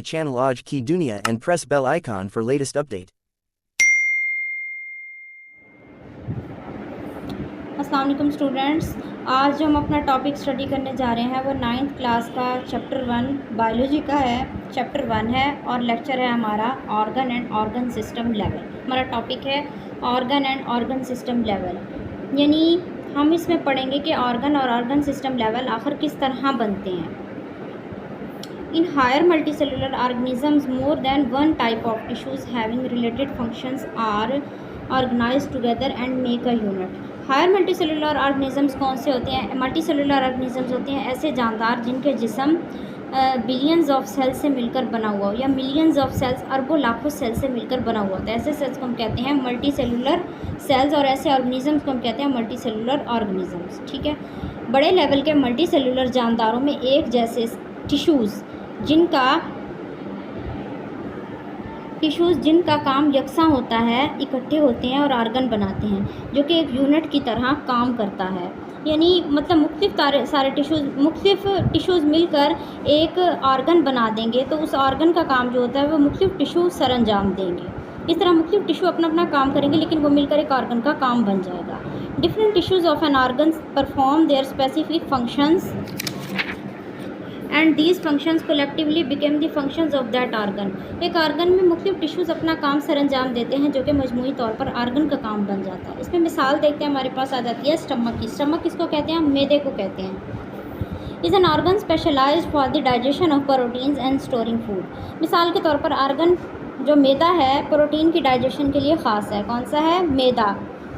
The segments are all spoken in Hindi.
my channel Aaj Ki Dunia and press bell icon for latest update. अस्सलाम वालेकुम स्टूडेंट्स, आज जो हम अपना टॉपिक स्टडी करने जा रहे हैं वो 9th क्लास का चैप्टर 1 बायोलॉजी का है। चैप्टर 1 है और लेक्चर है हमारा organ and organ system level. हमारा टॉपिक है organ and organ system level, यानी हम इसमें पढ़ेंगे कि ऑर्गन और ऑर्गन सिस्टम लेवल आखिर किस तरह बनते हैं। In higher multicellular organisms more than one type of tissues having related functions are organised together and make a unit. Higher multicellular organisms कौन से होते हैं? मल्टीसेलुलर ऑर्गेनिजम्स होते हैं ऐसे जानदार जिनके जिस्म बिलियंस ऑफ सेल्स से मिलकर बना हुआ हो, या मिलियंस ऑफ सेल्स अरबों लाखों सेल से मिलकर बना हुआ होता है। ऐसे सेल्स को हम कहते हैं मल्टीसेलुलर सेल्स, और ऐसे ऑर्गेनिजम्स को हम कहते हैं मल्टीसेलुलर ऑर्गेनिजम्स। ठीक है, बड़े लेवल के मल्टीसेलुलर जानदारों में एक जैसे टिश्यूज़ जिनका काम यकसा होता है इकट्ठे होते हैं और ऑर्गन बनाते हैं, जो कि एक यूनिट की तरह काम करता है। यानी मतलब मुख्तलिफ टिश्यूज़ मिलकर एक ऑर्गन बना देंगे तो उस ऑर्गन का काम जो होता है वो मुख्तलिफ टिश्यू सर अंजाम देंगे। इस तरह मुख्तलिफ टिश्यू अपना अपना काम करेंगे लेकिन वो मिलकर एक ऑर्गन का काम बन जाएगा। Different tissues of an organ perform their specific functions and these functions collectively became the functions of that organ. एक ऑर्गन में मुख्तलिफ टिश्यूज़ अपना काम सर अंजाम देते हैं जो कि मजमूई तौर पर ऑर्गन का काम बन जाता है। इसमें मिसाल देखते हैं, हमारे पास आ जाती है स्टमक की। स्टमक किसको कहते हैं? मैदे को कहते हैं। Is an organ specialised for the digestion of proteins and storing food. मिसाल के तौर पर ऑर्गन जो मैदा है प्रोटीन की डाइजेशन के लिए ख़ास है। कौन सा है? मैदा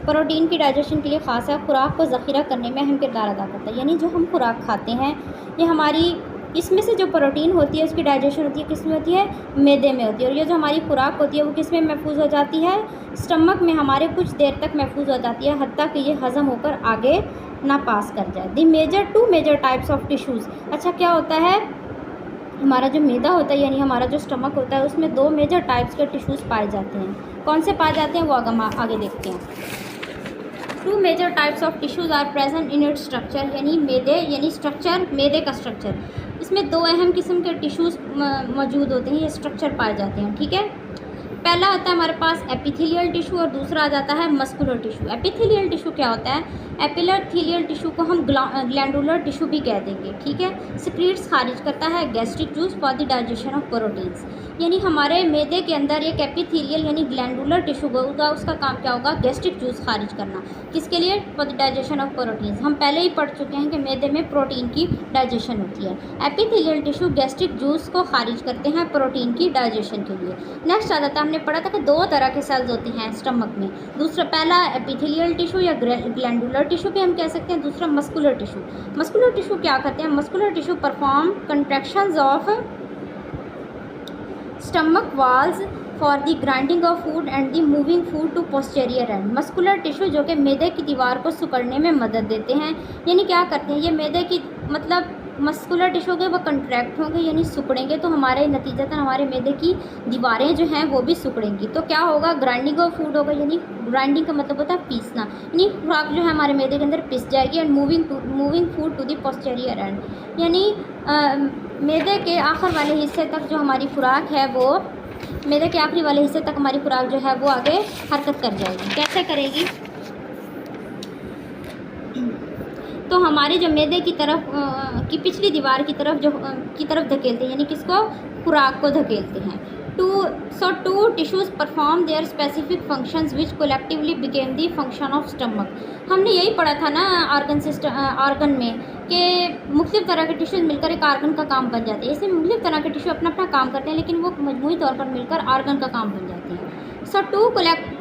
प्रोटीन की डाइजेशन के लिए ख़ास है, खुराक को ज़ख़ीरा करने में अहम किरदार अदा करता है। यानी जो हम खुराक खाते हैं ये हमारी, इसमें से जो प्रोटीन होती है उसकी डाइजेशन होती है किस में होती है? मैदे में होती है। और ये जो हमारी खुराक होती है वो किस में महफूज हो जाती है? स्टमक में हमारे कुछ देर तक महफूज हो जाती है, हत्ता कि ये हज़म होकर आगे ना पास कर जाए। Two major types of tissues. अच्छा, क्या होता है? हमारा जो मैदा होता है यानी हमारा जो स्टमक होता है उसमें दो मेजर टाइप्स के टिश्यूज़ पाए जाते हैं। कौन से पाए जाते हैं वो आगे देखते हैं। Two major types of tissues are present in its structure, यानी स्ट्रक्चर, मैदे का स्ट्रक्चर। इसमें दो अहम किस्म के टिश्यूज़ मौजूद होते हैं, ये स्ट्रक्चर पाए जाते हैं। ठीक है, पहला होता है हमारे पास एपिथेलियल टिश्यू और दूसरा आ जाता है मस्कुलर टिश्यू। एपिथेलियल टिश्यू क्या होता है? एपिथेलियल टिश्यू को हम ग्लैंडुलर टिश्यू भी कह देंगे। ठीक है, सिक्रीट्स खारिज करता है gastric juice for the digestion of proteins. यानी हमारे मैदे के अंदर एक एपिथेलियल यानी ग्लैंडुलर टिश्यू होगा, उसका काम क्या होगा? गैस्ट्रिक जूस खारिज करना। किसके लिए? For the digestion of proteins. हम पहले ही पढ़ चुके हैं कि मैदे में प्रोटीन की डाइजेशन होती है। एपिथेलियल टिश्यू गैस्ट्रिक जूस को खारिज करते हैं प्रोटीन की डाइजेशन के लिए। नेक्स्ट आ जाता है, हमने पढ़ा था कि दो तरह के सेल्स होते हैं स्टमक में। दूसरा, पहला एपिथेलियल टिश्यू या ग्लैंडुलर टिश्यू भी हम कह सकते हैं, दूसरा मस्कुलर टिश्यू। मस्कुलर टिश्यू क्या करते हैं? Muscular tissue perform contractions of stomach walls for the grinding of food and the moving food to posterior end. Muscular tissue जो कि मैदे की दीवार को सिकुड़ने में मदद देते हैं, यानी क्या करते हैं? ये मैदे की मतलब मस्कुलर टिश्यू के वो कंट्रैक्ट होंगे यानी सिकुड़ेंगे, तो हमारे नतीजतन हमारे मैदे की दीवारें जो हैं वो भी सिकुड़ेंगी। तो क्या होगा? ग्राइंडिंग ऑफ फूड होगा, यानी ग्राइंडिंग का मतलब होता है पीसना, यानी खुराक जो है हमारे मैदे के अंदर पिस जाएगी। And moving food to the posterior end, यानी मैदे के आखिर वाले हिस्से तक जो हमारी खुराक है वो, मैदे के आखिरी वाले हिस्से तक हमारी खुराक जो है वो आगे हरकत कर जाएगी। कैसे करेगी? तो हमारी जो मैदे की तरफ की पिछली दीवार की तरफ धकेलते हैं, यानी किसको? खुराक को धकेलते हैं। Two tissues perform their specific functions which collectively became the function of stomach. हमने यही पढ़ा था ना ऑर्गन में कि मुख्तलिफ तरह के टिश्यूज़ मिलकर एक ऑर्गन का काम बन जाते हैं। इसमें मुख्तलिफ तरह के टिश्यू अपना अपना काम करते हैं लेकिन वो मजमूई तौर पर मिलकर ऑर्गन का काम बन जाते हैं। So two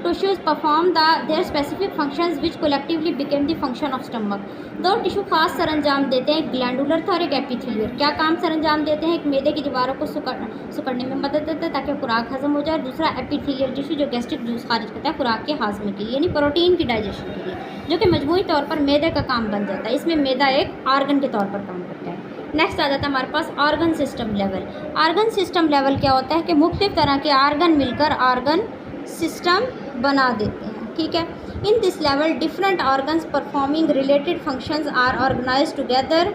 tissues perform their specific functions which collectively became the function of stomach। दो टिश्यू खास सर अंजाम देते हैं, ग्लैंडुलर था और एक एपिथेलियल। क्या काम सर अंजाम देते हैं? एक मैदे की दीवारों को सिकुड़ने में मदद देता है ताकि खुराक हजम हो जाए। दूसरा एपिथेलियल टिश्यू जो गैस्ट्रिक जूस खारिज करता है खुराक के हाजमे के लिए, यानी प्रोटीन की डाइजेशन के लिए, जो कि मजमूई तौर पर मैदे का काम बन जाता है। इसमें मैदा एक ऑर्गन के तौर पर काम करता है। नेक्स्ट आ जाता है हमारे पास organ system level. Organ system level क्या होता है? कि मुख्तलिफ तरह के ऑर्गन मिलकर ऑर्गन सिस्टम बना देते हैं। ठीक है, in this level different organs performing related functions are organised together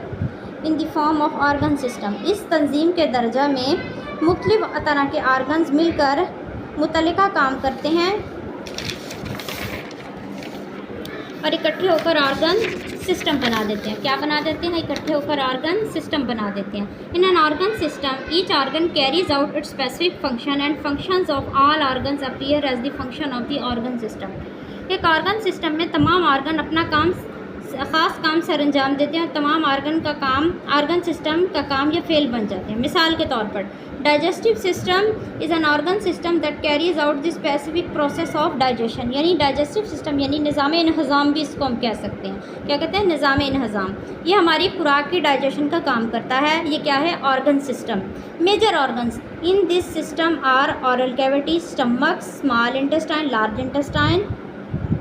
in the form of organ system. इस तंजीम के दर्जा में मुख्तलिफ तरह के आर्गन्स मिलकर मुतल्लिका काम करते हैं और इकट्ठे होकर ऑर्गन सिस्टम बना देते हैं। क्या बना देते हैं? इकट्ठे होकर ऑर्गन सिस्टम बना देते हैं। In an organ system each organ carries out its specific function and functions of all organs appear as the function of the organ system. एक ऑर्गन सिस्टम में तमाम ऑर्गन अपना काम ख़ास काम सर अंजाम देते हैं और तमाम ऑर्गन सिस्टम का काम या फेल बन जाते हैं। मिसाल के तौर पर digestive system is an organ system that carries out the specific process of digestion. यानी डाइजेस्टिव सिस्टम यानी निज़ाम इन्हज़ाम भी इसको हम कह सकते हैं। क्या कहते हैं? निज़ाम इन्हज़ाम। ये हमारी खुराक की डाइजेशन का काम करता है। ये क्या है? Organ system. Major organs in this system are oral cavity, stomach, small intestine, large intestine,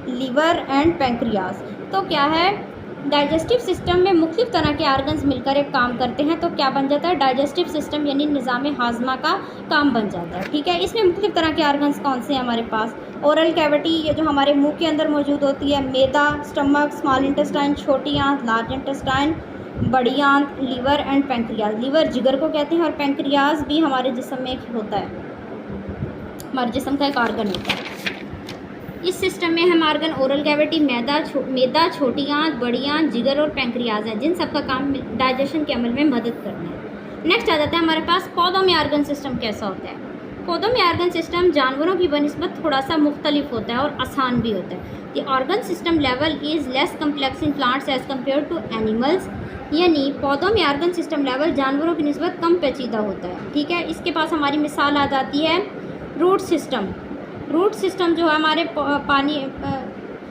liver and pancreas. तो क्या है? डाइजेस्टिव सिस्टम में मुख्तलिफ तरह के ऑर्गन्स मिलकर एक काम करते हैं तो क्या बन जाता है? डाइजेस्टिव सिस्टम यानी निज़ाम हाजमा का काम बन जाता है। ठीक है, इसमें मुख्तलिफ तरह के ऑर्गन्स कौन से हैं हमारे पास? ओरल कैविटी, ये जो हमारे मुंह के अंदर मौजूद होती है, मैदा, स्टमक, स्मॉल इंटेस्टाइन छोटी आंत, लार्ज इंटेस्टाइन बड़ी आंत, लीवर एंड पैंक्रियाज। लीवर जिगर को कहते हैं और पैंक्रियाज भी हमारे जिस्म में एक होता है, हमारे जिस्म का एक ऑर्गन होता है। इस सिस्टम में हम ऑर्गन ओरल कैविटी, मैदा, छोटी आंत, बड़ी आंत, जिगर और पैंक्रियाज हैं, जिन सब का काम डाइजेशन के अमल में मदद करना है। नेक्स्ट आ जाता है हमारे पास पौधों में ऑर्गन सिस्टम कैसा होता है। पौधों में ऑर्गन सिस्टम जानवरों की बनिस्बत थोड़ा सा मुख्तलिफ होता है और आसान भी होता है। The organ system level is less complex in plants as compare to animals. यानी पौधों में ऑर्गन सिस्टम लेवल जानवरों की निस्बत कम पेचीदा होता है। ठीक है, इसके पास हमारी मिसाल आ जाती है रूट सिस्टम। रूट सिस्टम जो है हमारे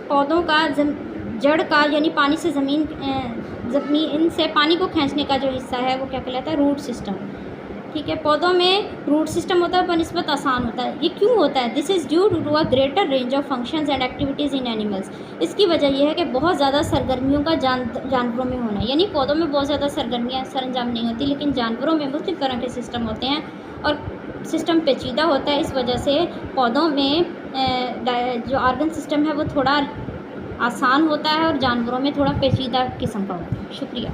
पौधों का जड़ का यानी पानी से ज़मीन से पानी को खींचने का जो हिस्सा है वो क्या कहलाता है? Root system. ठीक है, पौधों में रूट सिस्टम होता है बनिस्बत आसान होता है। ये क्यों होता है? This is due to a greater range of functions and activities in animals. इसकी वजह यह है कि बहुत ज़्यादा सरगर्मियों का जानवरों में होना है। यानी पौधों में बहुत ज़्यादा सरगर्मियाँ सरंजाम नहीं होती, लेकिन जानवरों में मुख्तलिफ तरह के सिस्टम होते हैं और सिस्टम पेचीदा होता है। इस वजह से पौधों में जो ऑर्गन सिस्टम है वो थोड़ा आसान होता है और जानवरों में थोड़ा पेचीदा किस्म का होता है। शुक्रिया।